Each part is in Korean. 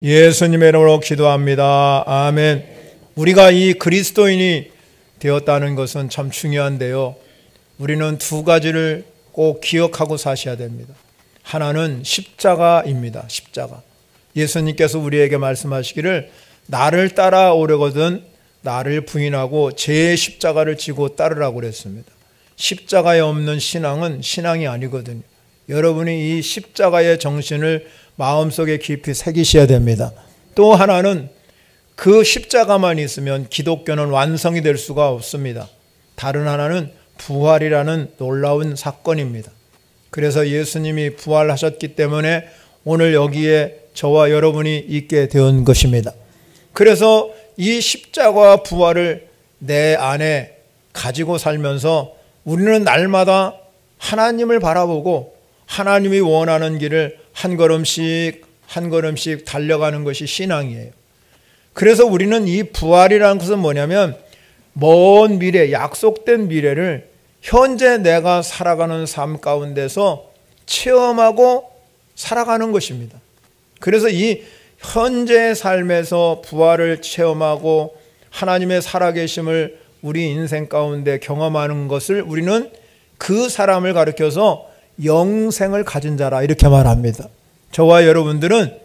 예수님의 이름으로 기도합니다. 아멘. 우리가 이 그리스도인이 되었다는 것은 참 중요한데요, 우리는 두 가지를 꼭 기억하고 사셔야 됩니다. 하나는 십자가입니다. 십자가. 예수님께서 우리에게 말씀하시기를 나를 따라오려거든 나를 부인하고 제 십자가를 지고 따르라고 그랬습니다. 십자가에 없는 신앙은 신앙이 아니거든요. 여러분이 이 십자가의 정신을 마음속에 깊이 새기셔야 됩니다. 또 하나는 그 십자가만 있으면 기독교는 완성이 될 수가 없습니다. 다른 하나는 부활이라는 놀라운 사건입니다. 그래서 예수님이 부활하셨기 때문에 오늘 여기에 저와 여러분이 있게 된 것입니다. 그래서 이 십자가와 부활을 내 안에 가지고 살면서 우리는 날마다 하나님을 바라보고 하나님이 원하는 길을 한 걸음씩 한 걸음씩 달려가는 것이 신앙이에요. 그래서 우리는 이 부활이라는 것은 뭐냐면 먼 미래, 약속된 미래를 현재 내가 살아가는 삶 가운데서 체험하고 살아가는 것입니다. 그래서 이 현재의 삶에서 부활을 체험하고 하나님의 살아계심을 우리 인생 가운데 경험하는 것을 우리는 그 사람을 가리켜서 영생을 가진 자라 이렇게 말합니다. 저와 여러분들은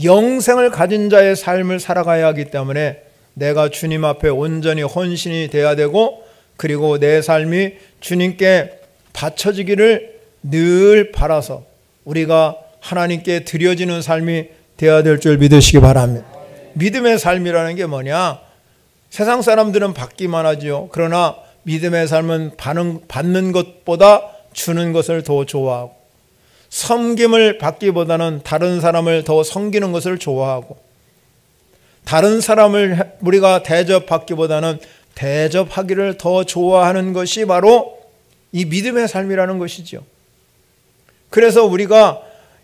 영생을 가진 자의 삶을 살아가야 하기 때문에 내가 주님 앞에 온전히 헌신이 돼야 되고, 그리고 내 삶이 주님께 바쳐지기를 늘 바라서 우리가 하나님께 드려지는 삶이 되어야 될 줄 믿으시기 바랍니다. 믿음의 삶이라는 게 뭐냐? 세상 사람들은 받기만 하죠. 그러나 믿음의 삶은 받는 것보다 주는 것을 더 좋아하고, 섬김을 받기보다는 다른 사람을 더 섬기는 것을 좋아하고, 다른 사람을 우리가 대접받기보다는 대접하기를 더 좋아하는 것이 바로 이 믿음의 삶이라는 것이죠. 그래서 우리가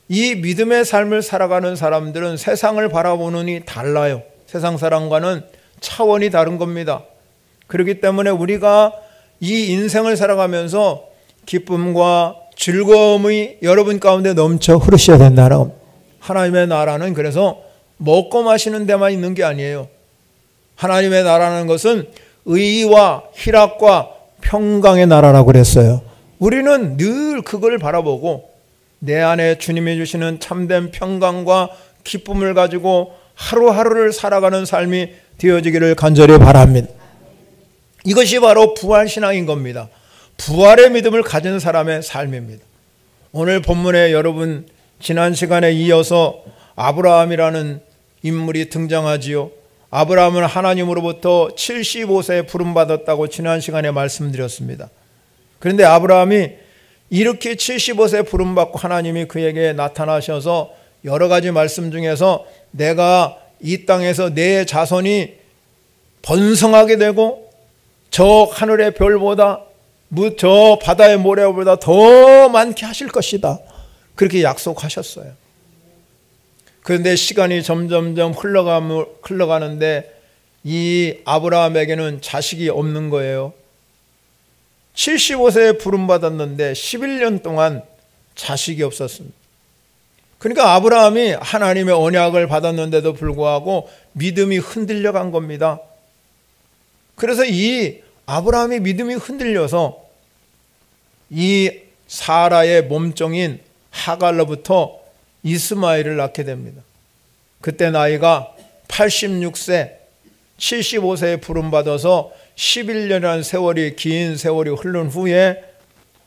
이 믿음의 삶을 살아가는 사람들은 세상을 바라보는 이 달라요. 세상 사람과는 차원이 다른 겁니다. 그렇기 때문에 우리가 이 인생을 살아가면서 기쁨과 즐거움이 여러분 가운데 넘쳐 흐르셔야 된다는 겁니다. 하나님의 나라는 그래서 먹고 마시는 데만 있는 게 아니에요. 하나님의 나라는 것은 의와 희락과 평강의 나라라고 그랬어요. 우리는 늘 그걸 바라보고 내 안에 주님이 주시는 참된 평강과 기쁨을 가지고 하루하루를 살아가는 삶이 되어지기를 간절히 바랍니다. 이것이 바로 부활신앙인 겁니다. 부활의 믿음을 가진 사람의 삶입니다. 오늘 본문에 여러분 지난 시간에 이어서 아브라함이라는 인물이 등장하지요. 아브라함은 하나님으로부터 75세에 부름받았다고 지난 시간에 말씀드렸습니다. 그런데 아브라함이 이렇게 75세 부름받고 하나님이 그에게 나타나셔서 여러 가지 말씀 중에서 내가 이 땅에서 내 자손이 번성하게 되고 저 하늘의 별보다 저 바다의 모래보다 더 많게 하실 것이다, 그렇게 약속하셨어요. 그런데 시간이 점점점 흘러가는데 이 아브라함에게는 자식이 없는 거예요. 75세에 부름받았는데 11년 동안 자식이 없었습니다. 그러니까 아브라함이 하나님의 언약을 받았는데도 불구하고 믿음이 흔들려 간 겁니다. 그래서 이 아브라함이 믿음이 흔들려서 이 사라의 몸종인 하갈로부터 이스마엘을 낳게 됩니다. 그때 나이가 86세, 75세에 부름받아서 11년이라는 세월이, 긴 세월이 흐른 후에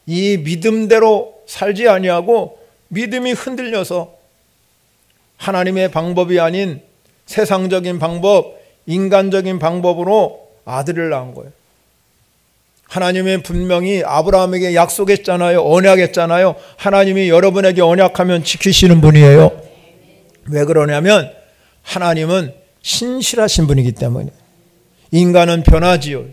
이 믿음대로 살지 아니하고 믿음이 흔들려서 하나님의 방법이 아닌 세상적인 방법, 인간적인 방법으로 아들을 낳은 거예요. 하나님이 분명히 아브라함에게 약속했잖아요. 언약했잖아요. 하나님이 여러분에게 언약하면 지키시는 분이에요. 왜 그러냐면 하나님은 신실하신 분이기 때문에. 인간은 변하지요.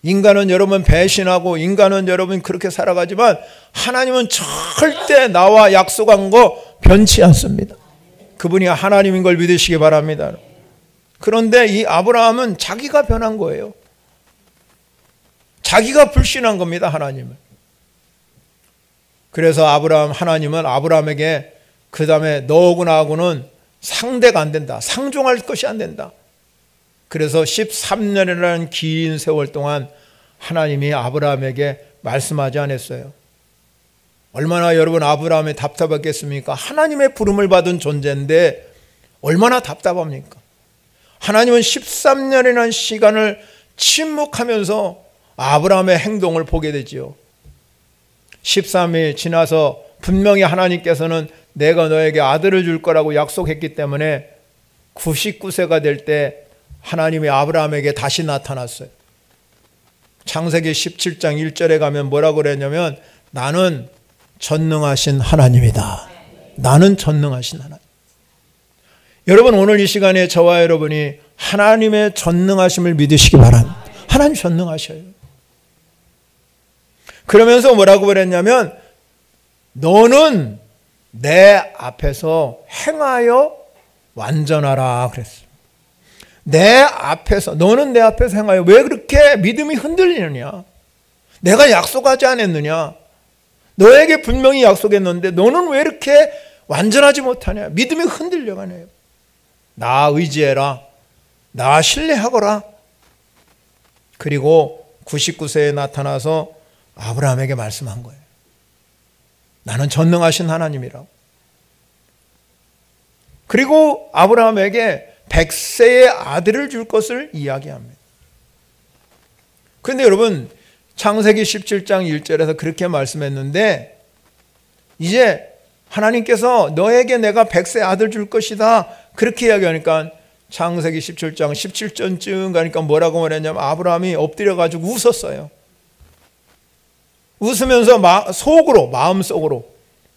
인간은 여러분 배신하고 인간은 여러분 그렇게 살아가지만 하나님은 절대 나와 약속한 거 변치 않습니다. 그분이 하나님인 걸 믿으시기 바랍니다. 그런데 이 아브라함은 자기가 변한 거예요. 자기가 불신한 겁니다, 하나님을. 그래서 하나님은 아브라함에게 그 다음에 너하고 나하고는 상대가 안 된다. 상종할 것이 안 된다. 그래서 13년이라는 긴 세월 동안 하나님이 아브라함에게 말씀하지 않았어요. 얼마나 여러분 아브라함이 답답했겠습니까? 하나님의 부름을 받은 존재인데 얼마나 답답합니까? 하나님은 13년이라는 시간을 침묵하면서 아브라함의 행동을 보게 되지요. 13일 지나서 분명히 하나님께서는 내가 너에게 아들을 줄 거라고 약속했기 때문에 99세가 될 때 하나님이 아브라함에게 다시 나타났어요. 창세기 17장 1절에 가면 뭐라고 그랬냐면 나는 전능하신 하나님이다. 나는 전능하신 하나님. 여러분 오늘 이 시간에 저와 여러분이 하나님의 전능하심을 믿으시기 바랍니다. 하나님 전능하셔요. 그러면서 뭐라고 그랬냐면 너는 내 앞에서 행하여 완전하라 그랬어요. 내 앞에서, 너는 내 앞에서 행하여. 왜 그렇게 믿음이 흔들리느냐? 내가 약속하지 않았느냐? 너에게 분명히 약속했는데 너는 왜 이렇게 완전하지 못하냐? 믿음이 흔들려가네요. 나 의지해라. 나 신뢰하거라. 그리고 99세에 나타나서 아브라함에게 말씀한 거예요. 나는 전능하신 하나님이라고. 그리고 아브라함에게 100세의 아들을 줄 것을 이야기합니다. 그런데 여러분 창세기 17장 1절에서 그렇게 말씀했는데 이제 하나님께서 너에게 내가 100세 아들 줄 것이다 그렇게 이야기하니까 창세기 17장 17절쯤 가니까 뭐라고 말했냐면 아브라함이 엎드려가지고 웃었어요. 웃으면서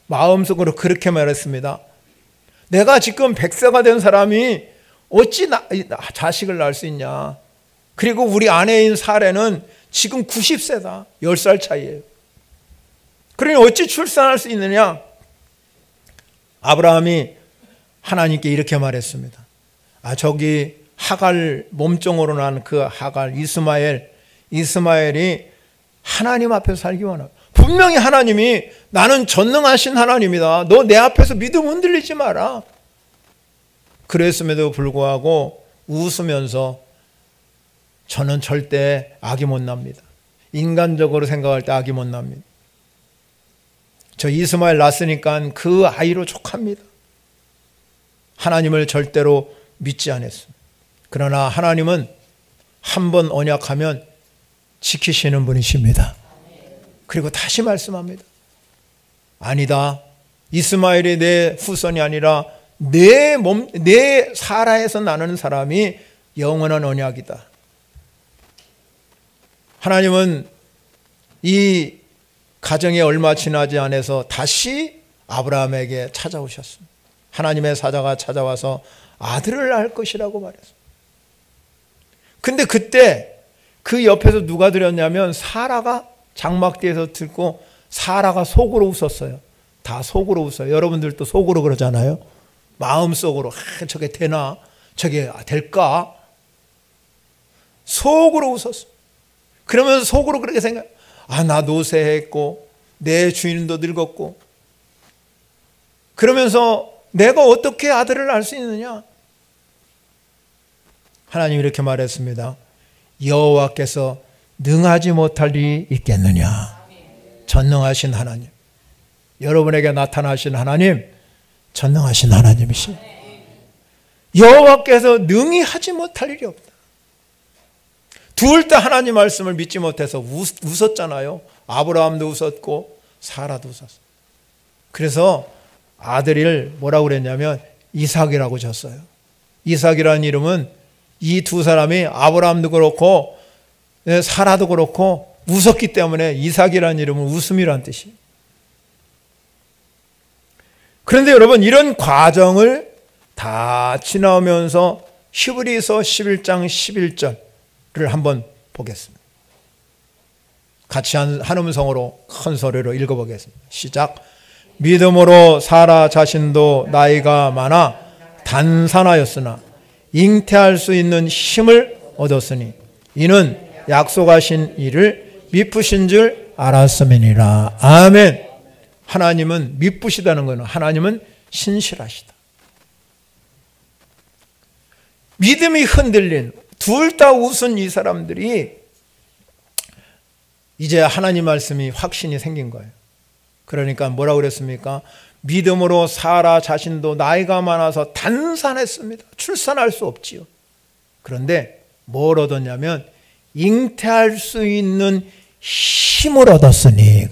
마음속으로 그렇게 말했습니다. 내가 지금 100세가 된 사람이 어찌 자식을 낳을 수 있냐. 그리고 우리 아내인 사레는 지금 90세다. 10살 차이예요. 그러니 어찌 출산할 수 있느냐. 아브라함이 하나님께 이렇게 말했습니다. 저기 하갈 몸종으로 난 그 하갈 이스마엘이 하나님 앞에서 살기 원하고 분명히 하나님이 나는 전능하신 하나님이다. 너 내 앞에서 믿음 흔들리지 마라. 그랬음에도 불구하고 웃으면서 저는 절대 악이 못 납니다. 인간적으로 생각할 때 악이 못 납니다. 저 이스마엘 낳았으니까 그 아이로 족합니다. 하나님을 절대로 믿지 않았습니다. 그러나 하나님은 한 번 언약하면 지키시는 분이십니다. 그리고 다시 말씀합니다. 아니다. 이스마엘이 내 후손이 아니라 내 사라에서 나는 사람이 영원한 언약이다. 하나님은 이 가정에 얼마 지나지 않아서 다시 아브라함에게 찾아오셨습니다. 하나님의 사자가 찾아와서 아들을 낳을 것이라고 말했습니다. 근데 그때 그 옆에서 누가 들었냐면 사라가 장막뒤에서 듣고 사라가 속으로 웃었어요. 다 속으로 웃어요. 여러분들도 속으로 그러잖아요. 마음속으로 저게 되나? 저게 될까? 속으로 웃었어. 그러면서 속으로 그렇게 생각. 나 노쇠했고 내 주인도 늙었고 그러면서 내가 어떻게 아들을 낳을 수 있느냐? 하나님이 이렇게 말했습니다. 여호와께서 능하지 못할 일이 있겠느냐? 전능하신 하나님, 여러분에게 나타나신 하나님, 전능하신 하나님이시. 여호와께서 능히 하지 못할 일이 없다. 둘 다 하나님 말씀을 믿지 못해서 웃었잖아요. 아브라함도 웃었고 사라도 웃었어요. 그래서 아들을 뭐라고 그랬냐면 이삭이라고 졌어요. 이삭이라는 이름은 이 두 사람이 아브라함도 그렇고 사라도 그렇고 웃었기 때문에 이삭이라는 이름은 웃음이라는 뜻이에요. 그런데 여러분 이런 과정을 다 지나오면서 히브리서 11장 11절을 한번 보겠습니다. 같이 한 음성으로 큰 소리로 읽어보겠습니다. 시작. 믿음으로 사라 자신도 나이가 많아 단산하였으나 잉태할 수 있는 힘을 얻었으니 이는 약속하신 이를 미쁘신 줄 알았음이니라. 아멘. 하나님은 미쁘시다는 것은 하나님은 신실하시다. 믿음이 흔들린, 둘 다 웃은 이 사람들이 이제 하나님 말씀이 확신이 생긴 거예요. 그러니까 뭐라고 그랬습니까? 믿음으로 사라 자신도 나이가 많아서 단산했습니다. 출산할 수 없지요. 그런데 뭘 얻었냐면 잉태할 수 있는 힘을 얻었으니.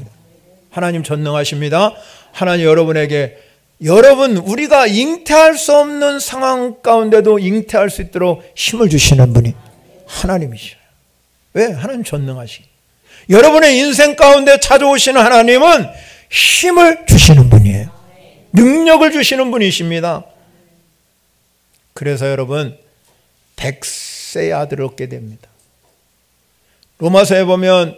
하나님 전능하십니다. 하나님 여러분에게, 여러분 우리가 잉태할 수 없는 상황 가운데도 잉태할 수 있도록 힘을 주시는 분이 하나님이셔요. 왜? 하나님 전능하시. 여러분의 인생 가운데 찾아오시는 하나님은 힘을 주시는 분이에요. 능력을 주시는 분이십니다. 그래서 여러분 100세의 아들을 얻게 됩니다. 로마서에 보면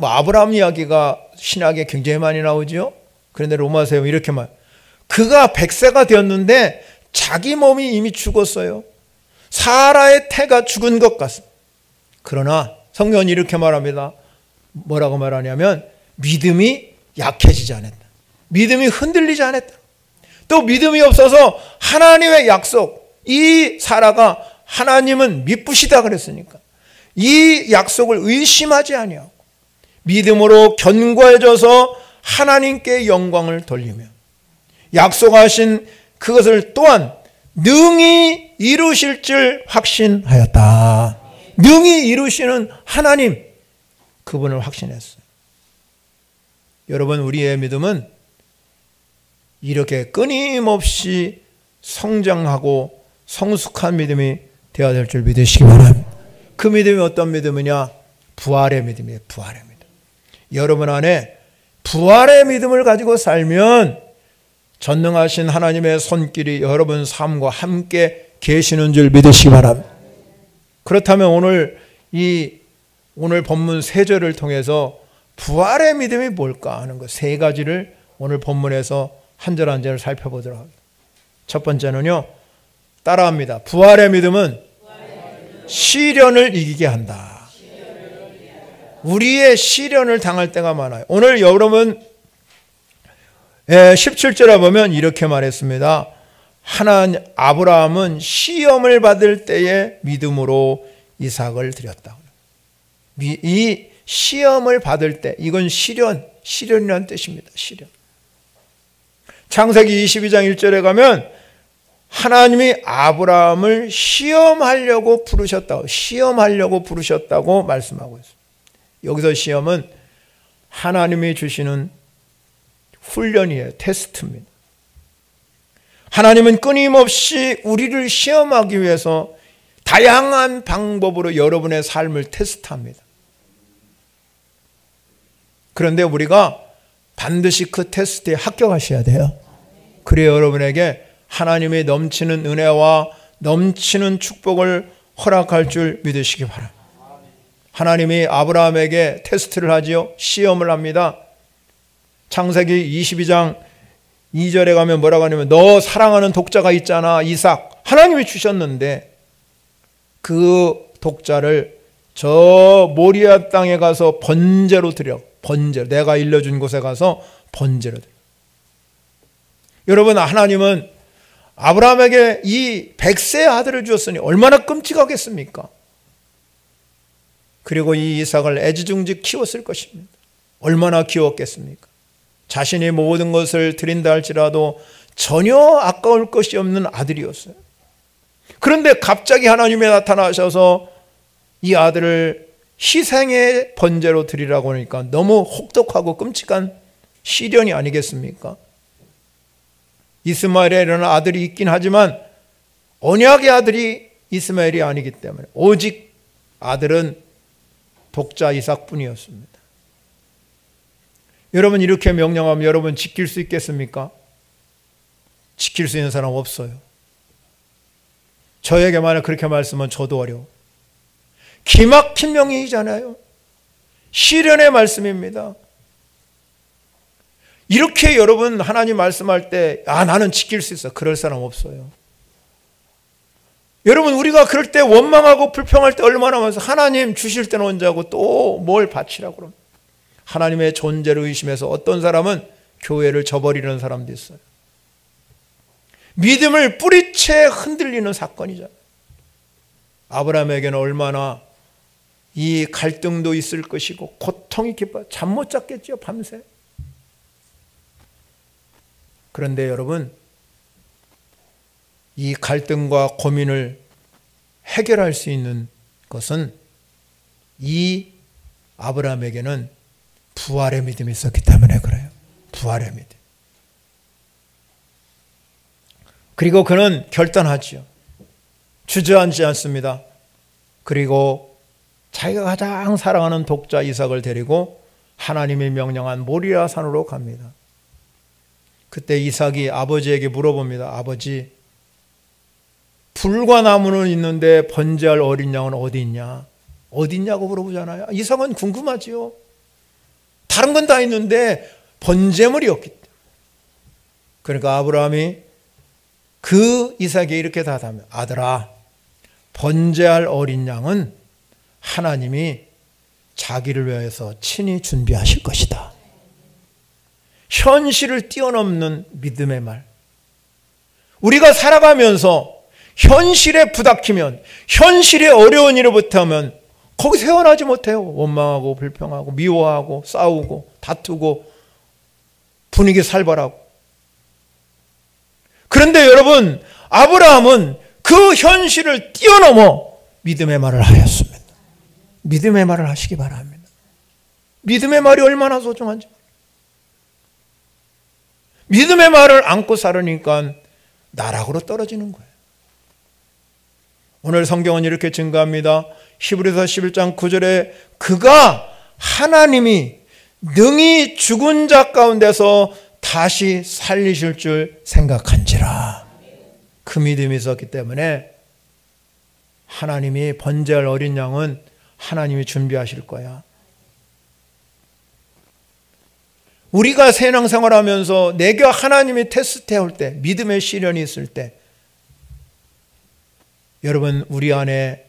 아브라함 이야기가 신약에 굉장히 많이 나오죠. 그런데 로마서에 이렇게 말, 그가 100세가 되었는데 자기 몸이 이미 죽었어요. 사라의 태가 죽은 것 같습니다. 그러나 성경은 이렇게 말합니다. 뭐라고 말하냐면 믿음이 약해지지 않았다. 믿음이 흔들리지 않았다. 또 믿음이 없어서 하나님의 약속, 이 사라가 하나님은 미쁘시다 그랬으니까 이 약속을 의심하지 아니하고 믿음으로 견고해져서 하나님께 영광을 돌리며 약속하신 그것을 또한 능히 이루실 줄 확신하였다. 능히 이루시는 하나님, 그분을 확신했어요. 여러분, 우리의 믿음은 이렇게 끊임없이 성장하고 성숙한 믿음이 되어야 될 줄 믿으시기 바랍니다. 그 믿음이 어떤 믿음이냐? 부활의 믿음이에요. 부활의 믿음. 여러분 안에 부활의 믿음을 가지고 살면 전능하신 하나님의 손길이 여러분 삶과 함께 계시는 줄 믿으시기 바랍니다. 그렇다면 오늘 본문 3절을 통해서 부활의 믿음이 뭘까 하는 것 3가지를 오늘 본문에서 한 절 한 절 살펴보도록 합니다. 첫 번째는요, 따라합니다. 부활의 믿음은 시련을 이기게 한다. 우리의 시련을 당할 때가 많아요. 오늘 여러분 17절에 보면 이렇게 말했습니다. 아브라함은 시험을 받을 때에 믿음으로 이삭을 드렸다. 이 시험을 받을 때, 이건 시련이라는 뜻입니다. 시련. 창세기 22장 1절에 가면 하나님이 아브라함을 시험하려고 부르셨다고 말씀하고 있습니다. 여기서 시험은 하나님이 주시는 훈련이에요. 테스트입니다. 하나님은 끊임없이 우리를 시험하기 위해서 다양한 방법으로 여러분의 삶을 테스트합니다. 그런데 우리가 반드시 그 테스트에 합격하셔야 돼요. 그래야 여러분에게 하나님의 넘치는 은혜와 넘치는 축복을 허락할 줄 믿으시기 바랍니다. 하나님이 아브라함에게 테스트를 하지요. 시험을 합니다. 창세기 22장 2절에 가면 뭐라고 하냐면 너 사랑하는 독자가 있잖아, 이삭. 하나님이 주셨는데 그 독자를 저 모리아 땅에 가서 번제로 드려. 번제로. 내가 일러준 곳에 가서 번제로 드려. 여러분, 하나님은 아브라함에게 이 100세의 아들을 주었으니 얼마나 끔찍하겠습니까? 그리고 이 이삭을 애지중지 키웠을 것입니다. 얼마나 귀엽겠습니까? 자신이 모든 것을 드린다 할지라도 전혀 아까울 것이 없는 아들이었어요. 그런데 갑자기 하나님이 나타나셔서 이 아들을 희생의 번제로 드리라고 하니까 너무 혹독하고 끔찍한 시련이 아니겠습니까? 이스마엘이라는 아들이 있긴 하지만 언약의 아들이 이스마엘이 아니기 때문에 오직 아들은 독자 이삭뿐이었습니다. 여러분, 이렇게 명령하면 여러분 지킬 수 있겠습니까? 지킬 수 있는 사람 없어요. 저에게 만약 그렇게 말씀하면 저도 어려워. 기막힌 명령이잖아요. 시련의 말씀입니다. 이렇게 여러분 하나님 말씀할 때 나는 지킬 수 있어. 그럴 사람 없어요. 여러분, 우리가 그럴 때 원망하고 불평할 때 얼마나 많아서 하나님 주실 때는 언제 하고 또 뭘 바치라고 그럽니다. 하나님의 존재를 의심해서 어떤 사람은 교회를 저버리는 사람도 있어요. 믿음을 뿌리채 흔들리는 사건이잖아요. 아브라함에게는 얼마나 이 갈등도 있을 것이고 고통이 깊어 잠 못 잤겠죠, 밤새. 그런데 여러분, 이 갈등과 고민을 해결할 수 있는 것은 이 아브라함에게는 부활의 믿음이 있었기 때문에 그래요. 부활의 믿음. 그리고 그는 결단하지요. 주저앉지 않습니다. 그리고 자기가 가장 사랑하는 독자 이삭을 데리고 하나님이 명령한 모리아 산으로 갑니다. 그때 이삭이 아버지에게 물어봅니다. 아버지, 불과 나무는 있는데 번제할 어린 양은 어디 있냐? 어디 있냐고 물어보잖아요. 이삭은 궁금하지요. 다른 건 다 있는데 번제물이 없기 때문에. 그러니까 아브라함이 그 이삭에게 이렇게 답하며, 아들아, 번제할 어린 양은 하나님이 자기를 위해서 친히 준비하실 것이다. 현실을 뛰어넘는 믿음의 말. 우리가 살아가면서 현실에 부닥치면, 현실에 어려운 일을 못하면 거기서 헤어나지 못해요. 원망하고 불평하고 미워하고 싸우고 다투고 분위기 살벌하고. 그런데 여러분, 아브라함은 그 현실을 뛰어넘어 믿음의 말을 하였습니다. 믿음의 말을 하시기 바랍니다. 믿음의 말이 얼마나 소중한지. 믿음의 말을 안고 살으니까 나락으로 떨어지는 거예요. 오늘 성경은 이렇게 증거합니다. 히브리서 11장 9절에 그가 하나님이 능히 죽은 자 가운데서 다시 살리실 줄 생각한지라. 그 믿음이 있었기 때문에 하나님이 번제할 어린 양은 하나님이 준비하실 거야. 우리가 신앙생활하면서 내게 하나님이 테스트해올 때, 믿음의 시련이 있을 때, 여러분, 우리 안에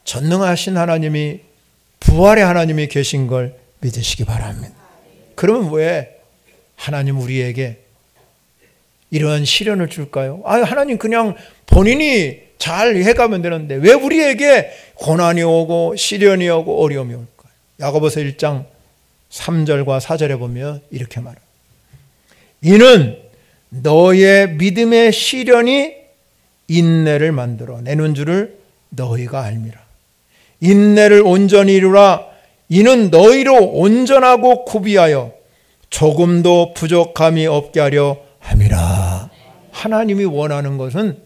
전능하신 하나님이, 부활의 하나님이 계신 걸 믿으시기 바랍니다. 그러면 왜 하나님 우리에게 이러한 시련을 줄까요? 하나님 그냥 본인이 잘 해가면 되는데 왜 우리에게 고난이 오고 시련이 오고 어려움이 올까요? 야고보서 1장 3절과 4절에 보면 이렇게 말합니다. 이는 너의 믿음의 시련이 인내를 만들어 내는 줄을 너희가 알미라. 인내를 온전히 이루라. 이는 너희로 온전하고 구비하여 조금도 부족함이 없게 하려 함이라. 하나님이 원하는 것은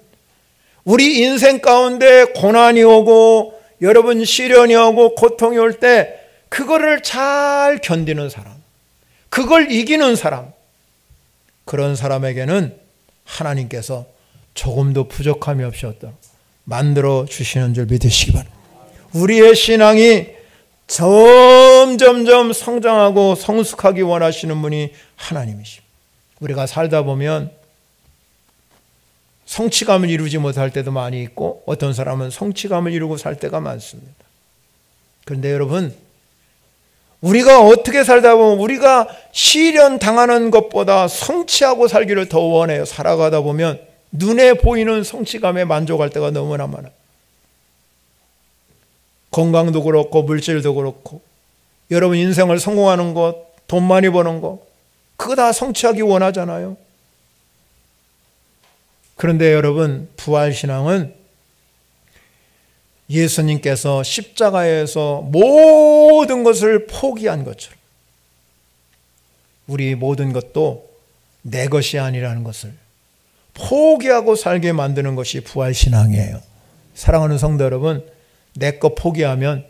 우리 인생 가운데 고난이 오고 여러분 시련이 오고 고통이 올 때 그거를 잘 견디는 사람, 그걸 이기는 사람, 그런 사람에게는 하나님께서 조금도 부족함이 없이 만들어 주시는 줄 믿으시기 바랍니다. 우리의 신앙이 점점점 성장하고 성숙하기 원하시는 분이 하나님이십니다. 우리가 살다 보면 성취감을 이루지 못할 때도 많이 있고 어떤 사람은 성취감을 이루고 살 때가 많습니다. 그런데 여러분, 우리가 어떻게 살다 보면 우리가 시련 당하는 것보다 성취하고 살기를 더 원해요. 살아가다 보면 눈에 보이는 성취감에 만족할 때가 너무나 많아요. 건강도 그렇고 물질도 그렇고 여러분 인생을 성공하는 것, 돈 많이 버는 것, 그거 다 성취하기 원하잖아요. 그런데 여러분, 부활신앙은 예수님께서 십자가에서 모든 것을 포기한 것처럼 우리 모든 것도 내 것이 아니라는 것을 포기하고 살게 만드는 것이 부활신앙이에요. 사랑하는 성도 여러분, 내 것 포기하면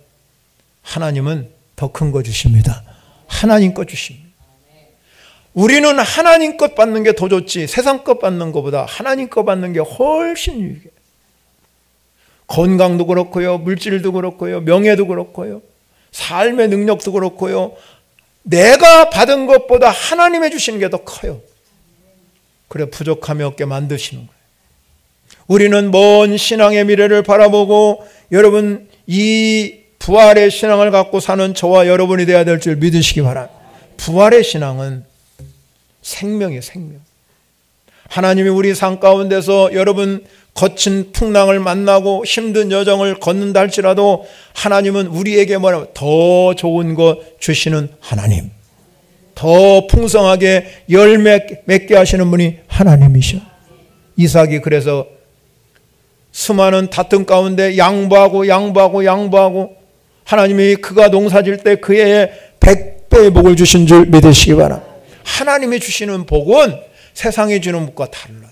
하나님은 더 큰 거 주십니다. 하나님 것 주십니다. 우리는 하나님 것 받는 게 더 좋지 세상 것 받는 것보다 하나님 것 받는 게 훨씬 유익해요. 건강도 그렇고요, 물질도 그렇고요, 명예도 그렇고요, 삶의 능력도 그렇고요, 내가 받은 것보다 하나님이 주시는 게 더 커요. 그래 부족함이 없게 만드시는 거예요. 우리는 먼 신앙의 미래를 바라보고 여러분 이 부활의 신앙을 갖고 사는 저와 여러분이 되어야 될 줄 믿으시기 바랍니다. 부활의 신앙은 생명이에요, 생명. 하나님이 우리 삶 가운데서 여러분 거친 풍랑을 만나고 힘든 여정을 걷는다 할지라도 하나님은 우리에게 뭐냐면 더 좋은 것 주시는 하나님, 더 풍성하게 열매 맺게 하시는 분이 하나님이셔. 이삭이 그래서 수많은 다툼 가운데 양보하고 하나님이 그가 농사질 때 그의 100배의 복을 주신 줄 믿으시기 바랍니다. 하나님이 주시는 복은 세상이 주는 복과 달라요.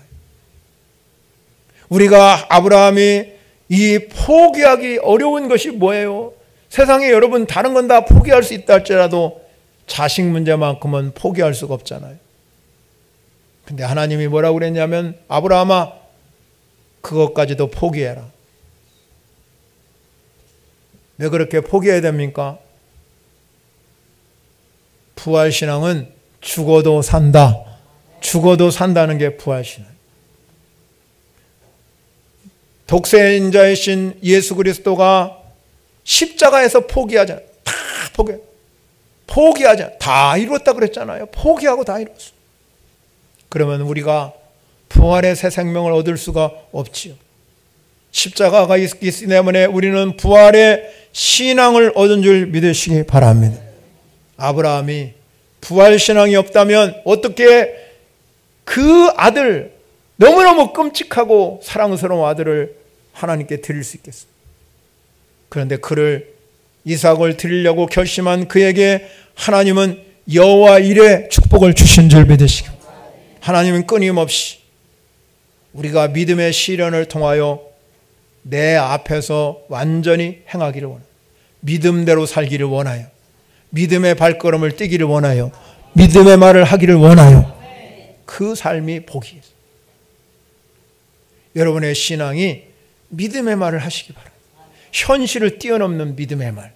우리가 아브라함이 이 포기하기 어려운 것이 뭐예요? 세상에 여러분 다른 건 다 포기할 수 있다 할지라도 자식 문제만큼은 포기할 수가 없잖아요. 근데 하나님이 뭐라고 그랬냐면 아브라함아 그것까지도 포기해라. 왜 그렇게 포기해야 됩니까? 부활신앙은 죽어도 산다. 죽어도 산다는 게 부활신앙. 독생자이신 예수 그리스도가 십자가에서 포기하잖아요. 다 포기하잖아요. 다 이뤘다 그랬잖아요. 포기하고 다 이뤘어. 그러면 우리가 부활의 새 생명을 얻을 수가 없지요. 십자가가 있기 때문에 우리는 부활의 신앙을 얻은 줄 믿으시기 바랍니다. 아브라함이 부활신앙이 없다면 어떻게 그 아들, 너무너무 끔찍하고 사랑스러운 아들을 하나님께 드릴 수 있겠어요? 그런데 그를 이삭을 드리려고 결심한 그에게 하나님은 여호와 일의 축복을 주신 줄 믿으시기 바랍니다. 하나님은 끊임없이 우리가 믿음의 시련을 통하여 내 앞에서 완전히 행하기를 원해요. 믿음대로 살기를 원하여, 믿음의 발걸음을 뛰기를 원하여, 믿음의 말을 하기를 원하여, 그 삶이 복이에요. 여러분의 신앙이 믿음의 말을 하시기 바랍니다. 현실을 뛰어넘는 믿음의 말.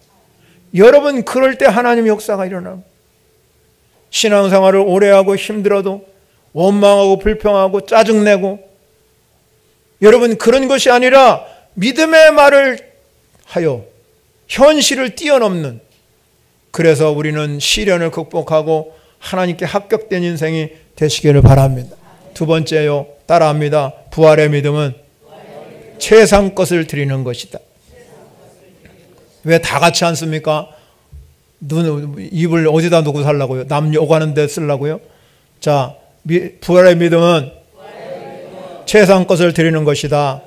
여러분 그럴 때 하나님의 역사가 일어납니다. 신앙생활을 오래 하고 힘들어도 원망하고 불평하고 짜증내고, 여러분 그런 것이 아니라 믿음의 말을 하여 현실을 뛰어넘는, 그래서 우리는 시련을 극복하고 하나님께 합격된 인생이 되시기를 바랍니다. 두 번째요, 따라합니다. 부활의 믿음은 최상 것을 드리는 것이다. 왜 다 같이 않습니까? 입을 어디다 놓고 살라고요? 남 욕하는 데 쓰려고요? 자, 부활의 믿음은 최상 것을 드리는 것이다.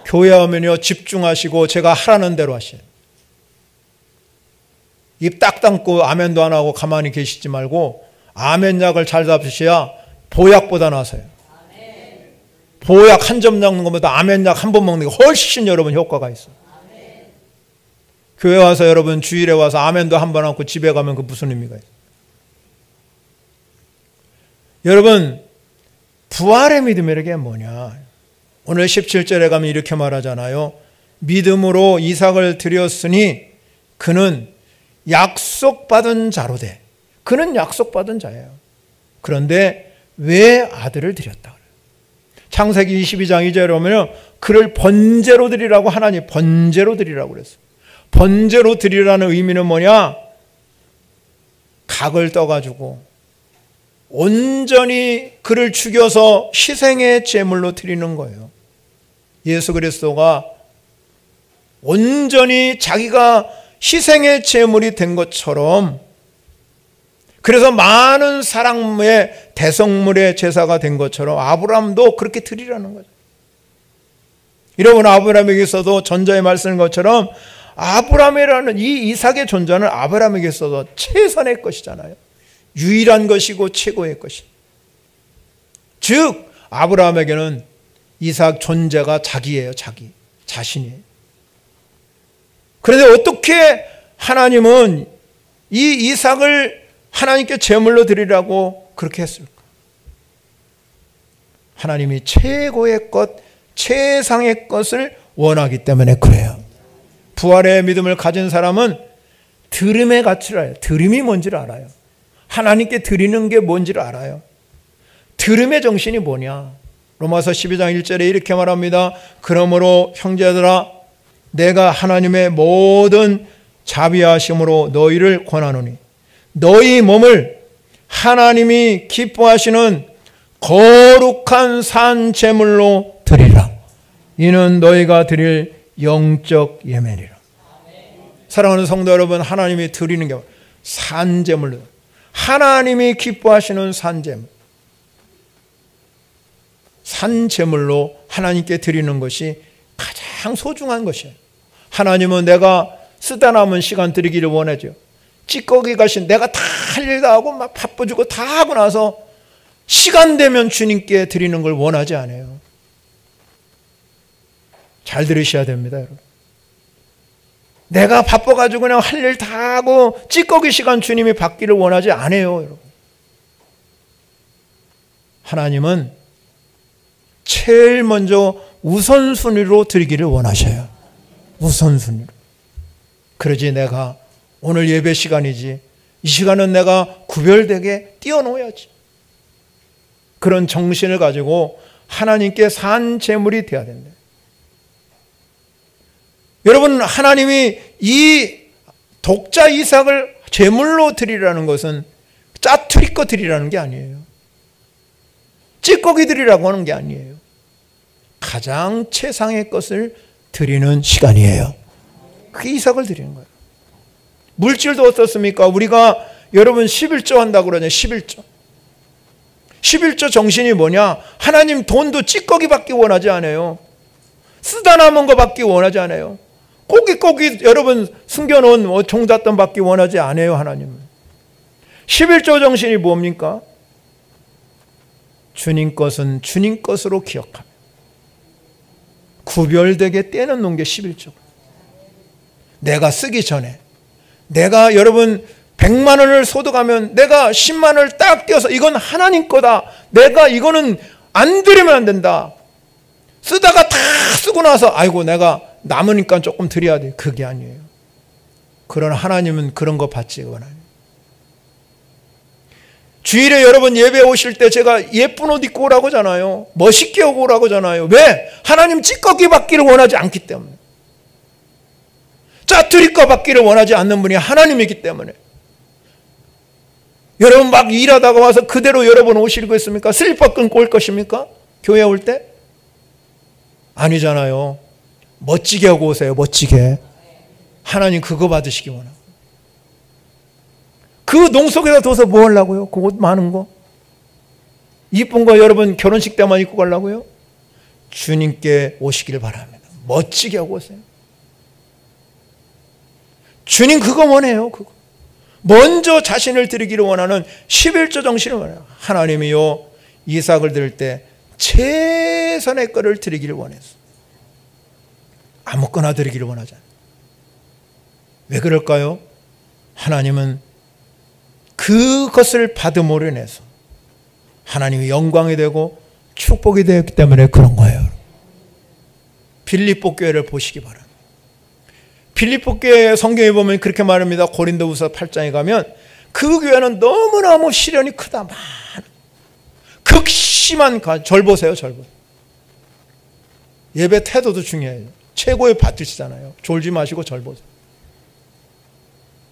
교회 오면요 집중하시고 제가 하라는 대로 하셔요. 입 딱 닫고 아멘도 안 하고 가만히 계시지 말고 아멘 약을 잘 잡으셔야 보약보다 나서요. 보약 한 점 먹는 것보다 아멘 약 한 번 먹는 게 훨씬 여러분 효과가 있어요. 교회 와서 여러분 주일에 와서 아멘도 한 번 하고 집에 가면 그 무슨 의미가 있어요? 여러분 부활의 믿음이라는 게 뭐냐? 오늘 17절에 가면 이렇게 말하잖아요. 믿음으로 이삭을 드렸으니 그는 약속받은 자로 돼. 그는 약속받은 자예요. 그런데 왜 아들을 드렸다? 창세기 22장 2절에 보면 그를 번제로 드리라고 하나님 번제로 드리라고 그랬어요. 번제로 드리라는 의미는 뭐냐? 각을 떠가지고 온전히 그를 죽여서 희생의 제물로 드리는 거예요. 예수 그리스도가 온전히 자기가 희생의 제물이 된 것처럼, 그래서 많은 사랑의 대성물의 제사가 된 것처럼 아브라함도 그렇게 드리라는 거죠. 여러분 아브라함에게 있어도 전자에 말씀한 것처럼 아브라함이라는 이 이삭의 존재는 아브라함에게 있어서 최선의 것이잖아요. 유일한 것이고 최고의 것이. 즉 아브라함에게는 이삭 존재가 자기예요. 자신이에요. 그런데 어떻게 하나님은 이 이삭을 하나님께 제물로 드리라고 그렇게 했을까? 하나님이 최고의 것, 최상의 것을 원하기 때문에 그래요. 부활의 믿음을 가진 사람은 들음의 가치를 알아요. 들음이 뭔지를 알아요. 하나님께 드리는 게 뭔지를 알아요. 들음의 정신이 뭐냐? 로마서 12장 1절에 이렇게 말합니다. 그러므로 형제들아 내가 하나님의 모든 자비하심으로 너희를 권하노니 너희 몸을 하나님이 기뻐하시는 거룩한 산 제물로 드리라. 이는 너희가 드릴 영적 예물이라. 사랑하는 성도 여러분, 하나님이 드리는 게 산 제물로, 하나님이 기뻐하시는 산 제물, 산 제물로 하나님께 드리는 것이 가장 소중한 것이에요. 하나님은 내가 쓰다 남은 시간 드리기를 원하죠. 찌꺼기 가신 내가 다 할 일 다 하고 막 바빠지고 다 하고 나서 시간 되면 주님께 드리는 걸 원하지 않아요. 잘 들으셔야 됩니다, 여러분. 내가 바빠가지고 그냥 할 일 다 하고 찌꺼기 시간 주님이 받기를 원하지 않아요, 여러분. 하나님은 제일 먼저 우선순위로 드리기를 원하셔요. 우선순위로. 그러지 내가 오늘 예배 시간이지, 이 시간은 내가 구별되게 띄워놓아야지. 그런 정신을 가지고 하나님께 산 제물이 되어야 된다. 여러분, 하나님이 이 독자 이삭을 제물로 드리라는 것은 짜투리 거 드리라는 게 아니에요. 찌꺼기 드리라고 하는 게 아니에요. 가장 최상의 것을 드리는 시간이에요. 그게 이삭을 드리는 거예요. 물질도 어떻습니까? 우리가 여러분 11조 한다고 그러냐. 11조. 11조 정신이 뭐냐? 하나님 돈도 찌꺼기 받기 원하지 않아요. 쓰다 남은 거 받기 원하지 않아요. 고기 여러분 숨겨놓은 종잣돈 받기 원하지 않아요. 하나님은. 11조 정신이 뭡니까? 주님 것은 주님 것으로 기억하며 구별되게 떼어놓는 게 11조. 내가 쓰기 전에, 내가 여러분 100만 원을 소득하면 내가 10만 원을 딱 떼어서 이건 하나님 거다, 내가 이거는 안 드리면 안 된다, 쓰다가 다 쓰고 나서 아이고 내가 남으니까 조금 드려야 돼, 그게 아니에요. 그런 하나님은 그런 거 받지 원하요. 주일에 여러분 예배 오실 때 제가 예쁜 옷 입고 오라고 하잖아요. 멋있게 오라고 하잖아요. 왜? 하나님 찌꺼기 받기를 원하지 않기 때문에. 짜투리 거 받기를 원하지 않는 분이 하나님이기 때문에. 여러분 막 일하다가 와서 그대로 여러분 오실 거 있습니까? 슬리퍼 끊고 올 것입니까? 교회 올 때? 아니잖아요. 멋지게 하고 오세요. 멋지게. 하나님 그거 받으시기 원하고. 그 농속에다 둬서 뭐 하려고요? 그 옷 많은 거? 이쁜 거 여러분 결혼식 때만 입고 가려고요? 주님께 오시기를 바랍니다. 멋지게 하고 오세요. 주님 그거 원해요. 그거. 먼저 자신을 드리기를 원하는 11조 정신을 원해요. 하나님이요, 이삭을 드릴 때 최선의 거를 드리기를 원했어. 아무거나 드리기를 원하지 않아요. 왜 그럴까요? 하나님은 그것을 받음으로 인해서 하나님이 영광이 되고 축복이 되었기 때문에 그런 거예요. 빌립보 교회를 보시기 바랍니다. 빌립보 교회 성경에 보면 그렇게 말합니다. 고린도후서 8장에 가면 그 교회는 너무너무 시련이 크다. 많아. 극심한 절 보세요. 절 보세요. 예배 태도도 중요해요. 최고의 밭이잖아요. 졸지 마시고 절 보세요.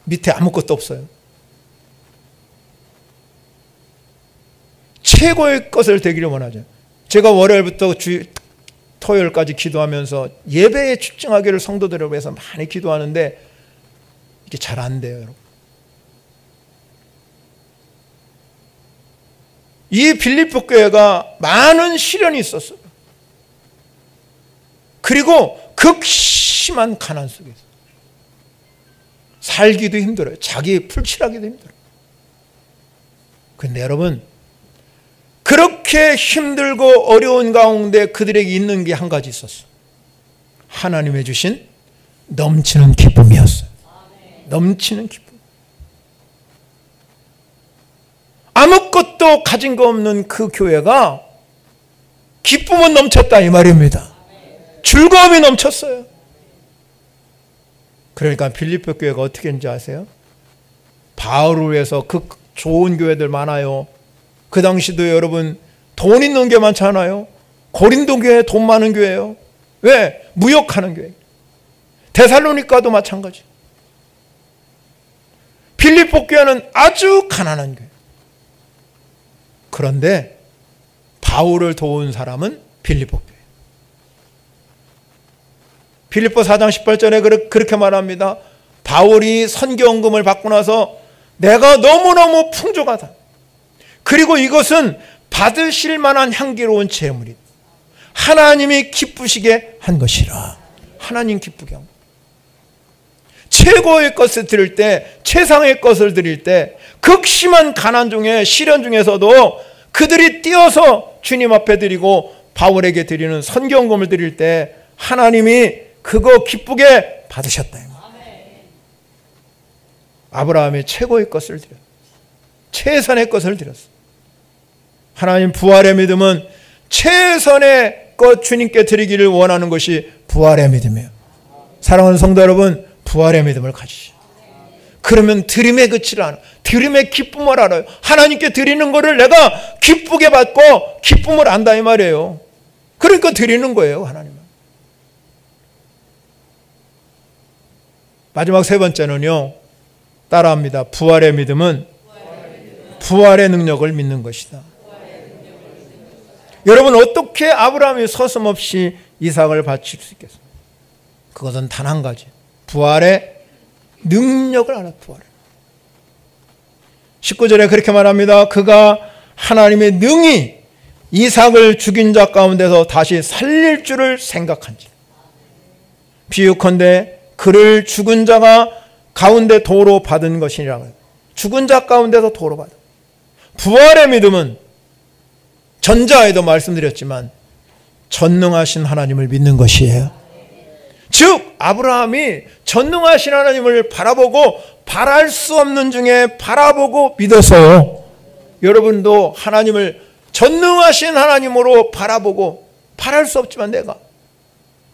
밑에 아무것도 없어요. 최고의 것을 되기를 원하죠. 제가 월요일부터 토요일까지 기도하면서 예배에 집중하기를 성도들을 위해서 많이 기도하는데 이게 잘 안 돼요, 여러분. 이 빌립보 교회가 많은 시련이 있었어요. 그리고 극심한 가난 속에서 살기도 힘들어요. 자기 풀칠하기도 힘들어요. 그런데 여러분, 그렇게 힘들고 어려운 가운데 그들에게 있는 게 한 가지 있었어요. 하나님의 주신 넘치는 기쁨이었어요. 넘치는 기쁨. 아무것도 가진 거 없는 그 교회가 기쁨은 넘쳤다 이 말입니다. 즐거움이 넘쳤어요. 그러니까 빌립보 교회가 어떻게 했는지 아세요? 바울을 위해서 그 좋은 교회들 많아요. 그 당시도 여러분 돈 있는 게 많잖아요. 고린도 교회 돈 많은 교회예요. 왜? 무역하는 교회. 데살로니가도 마찬가지. 빌립보 교회는 아주 가난한 교회. 그런데 바울을 도운 사람은 빌립보 교회. 빌립보 4장 18절에 그렇게 말합니다. 바울이 선교헌금을 받고 나서 내가 너무너무 풍족하다. 그리고 이것은 받으실 만한 향기로운 제물이다. 하나님이 기쁘시게 한 것이라. 하나님 기쁘게 한 것. 최고의 것을 드릴 때, 최상의 것을 드릴 때 극심한 가난 중에, 시련 중에서도 그들이 뛰어서 주님 앞에 드리고 바울에게 드리는 선교헌금을 드릴 때 하나님이 그거 기쁘게 받으셨다. 아브라함이 최고의 것을 드렸어요. 최선의 것을 드렸어요. 하나님 부활의 믿음은 최선의 것 주님께 드리기를 원하는 것이 부활의 믿음이에요. 사랑하는 성도 여러분, 부활의 믿음을 가지시오. 그러면 드림에 그치를 않아. 드림의 기쁨을 알아요. 하나님께 드리는 것을 내가 기쁘게 받고 기쁨을 안다 이 말이에요. 그러니까 드리는 거예요, 하나님은. 마지막 세 번째는요, 따라합니다. 부활의 믿음은 부활의 능력을 믿는 것이다. 여러분, 어떻게 아브라함이 서슴없이 이삭을 바칠 수 있겠습니까? 그것은 단 한 가지. 부활의 능력을 알아. 부활의. 19절에 그렇게 말합니다. 그가 하나님의 능히 이삭을 죽인 자 가운데서 다시 살릴 줄을 생각한지. 비유컨대 그를 죽은 자가 가운데 도로 받은 것이니라. 죽은 자 가운데서 도로 받은. 부활의 믿음은 전자에도 말씀드렸지만 전능하신 하나님을 믿는 것이에요. 즉 아브라함이 전능하신 하나님을 바라보고 바랄 수 없는 중에 바라보고 믿어서요. 여러분도 하나님을 전능하신 하나님으로 바라보고 바랄 수 없지만 내가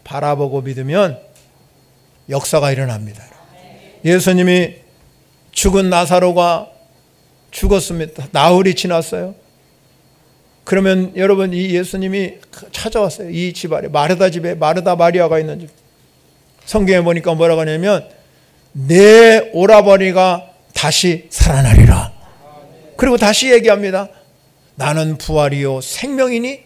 바라보고 믿으면 역사가 일어납니다. 예수님이 죽은 나사로가 죽었습니다. 나흘이 지났어요. 그러면 여러분 이 예수님이 찾아왔어요. 이 집안에 마르다 집에 마르다 마리아가 있는 집. 성경에 보니까 뭐라고 하냐면 내 오라버니가 다시 살아나리라. 그리고 다시 얘기합니다. 나는 부활이요 생명이니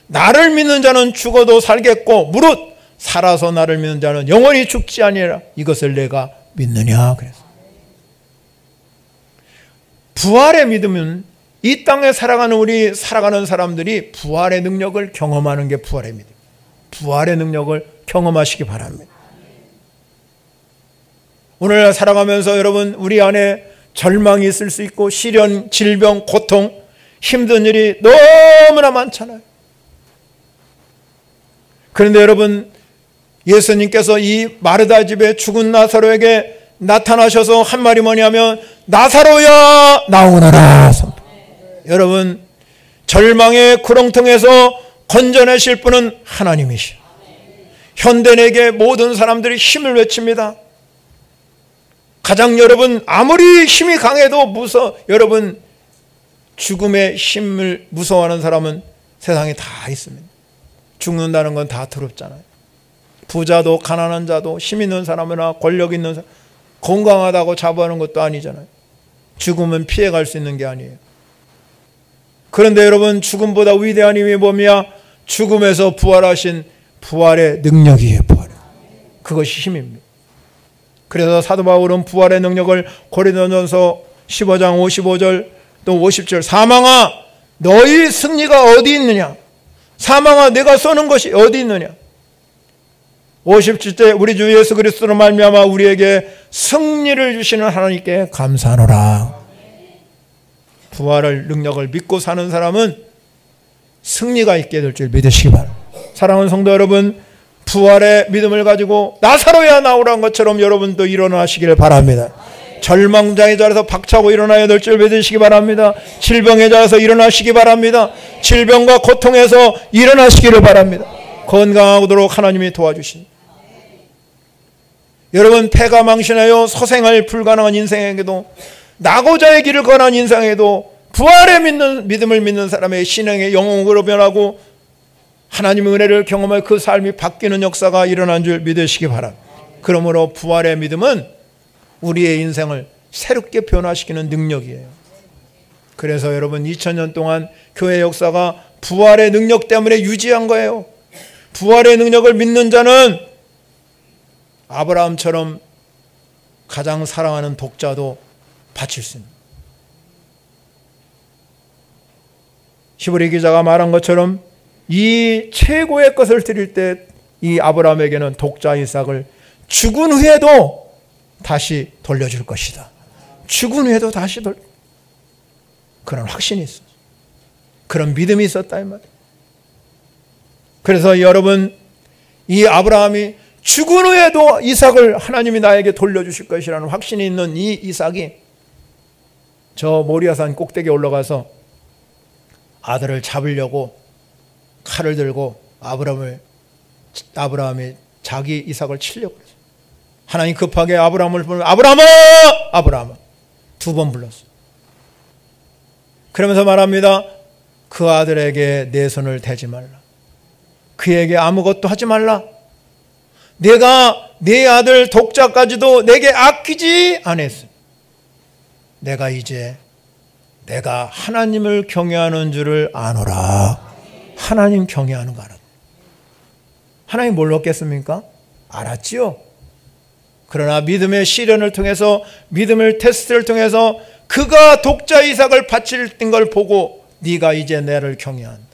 나를 믿는 자는 죽어도 살겠고 무릇 살아서 나를 믿는 자는 영원히 죽지 아니하리라. 이것을 내가 믿느냐 그래서. 부활의 믿음은 이 땅에 살아가는 우리 살아가는 사람들이 부활의 능력을 경험하는 게 부활의 믿음. 부활의 능력을 경험하시기 바랍니다. 오늘날 살아가면서 여러분 우리 안에 절망이 있을 수 있고 시련, 질병, 고통, 힘든 일이 너무나 많잖아요. 그런데 여러분 예수님께서 이 마르다 집에 죽은 나사로에게 나타나셔서 한 말이 뭐냐면 나사로야 나오너라. 여러분 절망의 구렁텅에서 건져내실 분은 하나님이시오. 현대에게 모든 사람들이 힘을 외칩니다. 가장 여러분 아무리 힘이 강해도 여러분 죽음의 힘을 무서워하는 사람은 세상에 다 있습니다. 죽는다는 건 다 더럽잖아요. 부자도 가난한 자도 힘 있는 사람이나 권력 있는 사람 건강하다고 자부하는 것도 아니잖아요. 죽음은 피해갈 수 있는 게 아니에요. 그런데 여러분 죽음보다 위대한 힘이 뭐냐? 죽음에서 부활하신 부활의 능력이에요. 부활. 그것이 힘입니다. 그래서 사도 바울은 부활의 능력을 고린도전서 15장 55절 또 50절 사망아 너희 승리가 어디 있느냐? 사망아 내가 쏘는 것이 어디 있느냐? 57절 우리 주 예수 그리스도로 말미암아 우리에게 승리를 주시는 하나님께 감사하노라. 부활의 능력을 믿고 사는 사람은 승리가 있게 될 줄 믿으시기 바랍니다. 사랑하는 성도 여러분, 부활의 믿음을 가지고 나사로야 나오라는 것처럼 여러분도 일어나시기를 바랍니다. 절망장의 자리에서 박차고 일어나야 될 줄 믿으시기 바랍니다. 질병의 자리에서 일어나시기 바랍니다. 질병과 고통에서 일어나시기를 바랍니다. 건강하도록 하나님이 도와주신 여러분 패가 망신하여 서생할 불가능한 인생에게도 낙오자의 길을 걸어간 인생에도 부활의 믿음을 믿는 사람의 신앙의 영웅으로 변하고 하나님의 은혜를 경험하여 그 삶이 바뀌는 역사가 일어난 줄 믿으시기 바랍니다. 그러므로 부활의 믿음은 우리의 인생을 새롭게 변화시키는 능력이에요. 그래서 여러분 2000년 동안 교회 역사가 부활의 능력 때문에 유지한 거예요. 부활의 능력을 믿는 자는 아브라함처럼 가장 사랑하는 독자도 바칠 수 있습니다. 히브리 기자가 말한 것처럼 이 최고의 것을 드릴 때 이 아브라함에게는 독자 이삭을 죽은 후에도 다시 돌려줄 것이다. 죽은 후에도 다시 그런 확신이 있었어요. 그런 믿음이 있었다 이 말이에요. 그래서 여러분, 이 아브라함이 죽은 후에도 이삭을 하나님이 나에게 돌려주실 것이라는 확신이 있는 이 이삭이 저 모리아산 꼭대기에 올라가서 아들을 잡으려고 칼을 들고 아브라함이 자기 이삭을 치려고 그랬어요. 하나님 급하게 아브라함을 부르면 아브라함아! 아브라함아! 2번 불렀어요. 그러면서 말합니다. 그 아들에게 내 손을 대지 말라. 그에게 아무것도 하지 말라. 내가 네 아들 독자까지도 내게 아끼지 않았어. 내가 이제 내가 하나님을 경외하는 줄을 아노라. 하나님 경외하는 거 알았다. 하나님 뭘 얻겠습니까? 알았지요. 그러나 믿음의 시련을 통해서, 믿음의 테스트를 통해서 그가 독자 이삭을 바칠 걸 보고 네가 이제 나를 경외한다.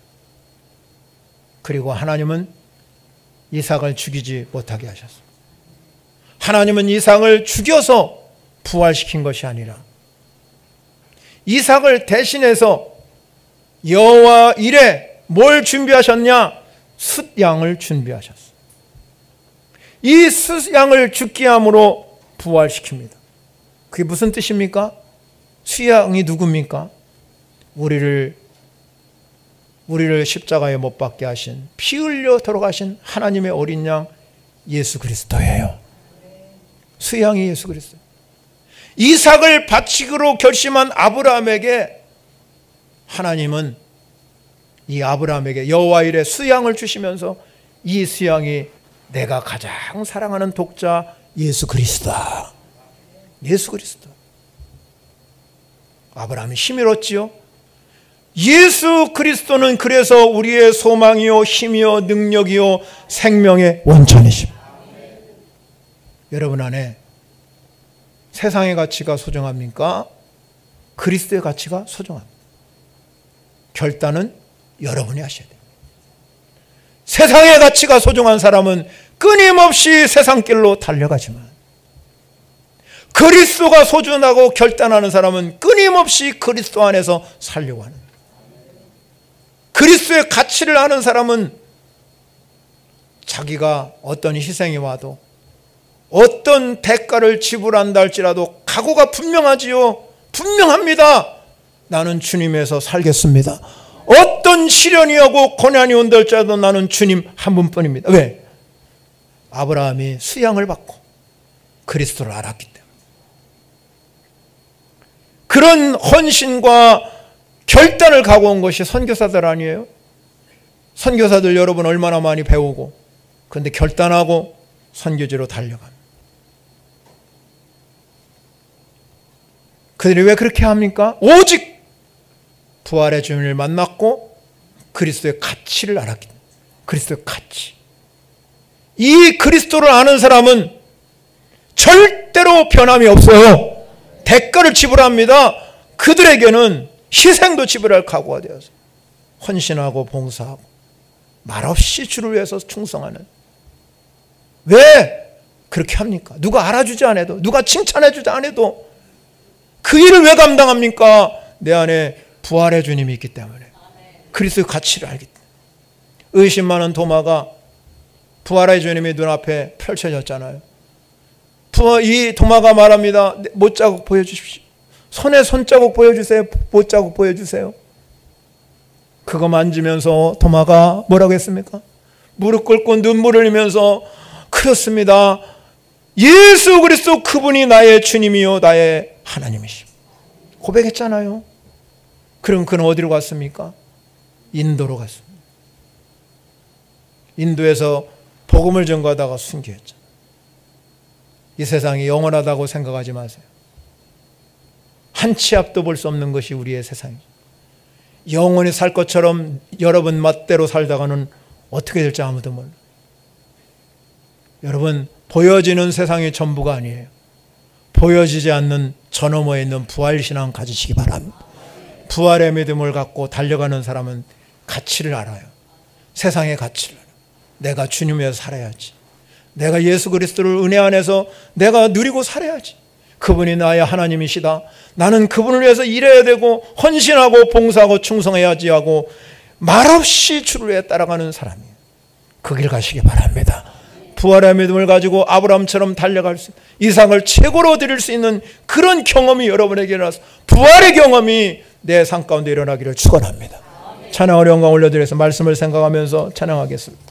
그리고 하나님은 이삭을 죽이지 못하게 하셨습니다. 하나님은 이삭을 죽여서 부활시킨 것이 아니라 이삭을 대신해서 여호와 일에 뭘 준비하셨냐? 숫양을 준비하셨어요. 이 숫양을 죽게 함으로 부활시킵니다. 그게 무슨 뜻입니까? 숫양이 누굽니까? 우리를 십자가에 못 박게 하신, 피 흘려 돌아가신 하나님의 어린 양 예수 그리스도예요. 숫양이 예수 그리스도. 이삭을 바치기로 결심한 아브라함에게 하나님은 이 아브라함에게 여호와 일에 수양을 주시면서 이 수양이 내가 가장 사랑하는 독자 예수 그리스도다. 예수 그리스도. 아브라함이 힘을 얻지요. 예수 그리스도는 그래서 우리의 소망이요 힘이요 능력이요 생명의 원천이십니다. 여러분 안에 세상의 가치가 소중합니까? 그리스도의 가치가 소중합니다. 결단은 여러분이 하셔야 돼요. 세상의 가치가 소중한 사람은 끊임없이 세상 길로 달려가지만 그리스도가 소중하고 결단하는 사람은 끊임없이 그리스도 안에서 살려고 하는 거예요. 그리스도의 가치를 아는 사람은 자기가 어떤 희생이 와도 어떤 대가를 지불한다 할지라도 각오가 분명하지요. 분명합니다. 나는 주님에서 살겠습니다. 어떤 시련이 오고 고난이 온다 할지라도 나는 주님 한 분뿐입니다. 왜? 아브라함이 수양을 받고 그리스도를 알았기 때문에. 그런 헌신과 결단을 갖고 온 것이 선교사들 아니에요? 선교사들 여러분 얼마나 많이 배우고 그런데 결단하고 선교지로 달려갑니다. 그들이 왜 그렇게 합니까? 오직 부활의 주님을 만났고 그리스도의 가치를 알았기 때문에. 그리스도의 가치. 이 그리스도를 아는 사람은 절대로 변함이 없어요. 대가를 지불합니다. 그들에게는 희생도 지불할 각오가 되어서 헌신하고 봉사하고 말없이 주를 위해서 충성하는. 왜 그렇게 합니까? 누가 알아주지 않아도, 누가 칭찬해주지 않아도 그 일을 왜 감당합니까? 내 안에 부활의 주님이 있기 때문에. 그리스도의 가치를 알기 때문에. 의심 많은 도마가 부활의 주님이 눈앞에 펼쳐졌잖아요. 이 도마가 말합니다. 못자국 보여주십시오. 손에 손자국 보여주세요. 못자국 보여주세요. 그거 만지면서 도마가 뭐라고 했습니까? 무릎 꿇고 눈물을 흘리면서 그렇습니다. 예수 그리스도 그분이 나의 주님이요 나의 하나님이십니다. 고백했잖아요. 그럼 그는 어디로 갔습니까? 인도로 갔습니다. 인도에서 복음을 전가하다가 순교했죠. 이 세상이 영원하다고 생각하지 마세요. 한 치 앞도 볼 수 없는 것이 우리의 세상이죠. 영원히 살 것처럼 여러분 멋대로 살다가는 어떻게 될지 아무도 몰라. 여러분, 보여지는 세상이 전부가 아니에요. 보여지지 않는 저 너머에 있는 부활신앙 가지시기 바랍니다. 부활의 믿음을 갖고 달려가는 사람은 가치를 알아요. 세상의 가치를 알아요. 내가 주님 위해서 살아야지. 내가 예수 그리스도를 은혜 안에서 내가 누리고 살아야지. 그분이 나의 하나님이시다. 나는 그분을 위해서 일해야 되고 헌신하고 봉사하고 충성해야지 하고 말없이 주를 위해 따라가는 사람이에요. 그 길 가시기 바랍니다. 부활의 믿음을 가지고 아브라함처럼 달려갈 수, 이삭을 최고로 드릴 수 있는 그런 경험이 여러분에게 일어나서 부활의 경험이 내 삶 가운데 일어나기를 축원합니다. 찬양을 영광 올려드려서 말씀을 생각하면서 찬양하겠습니다.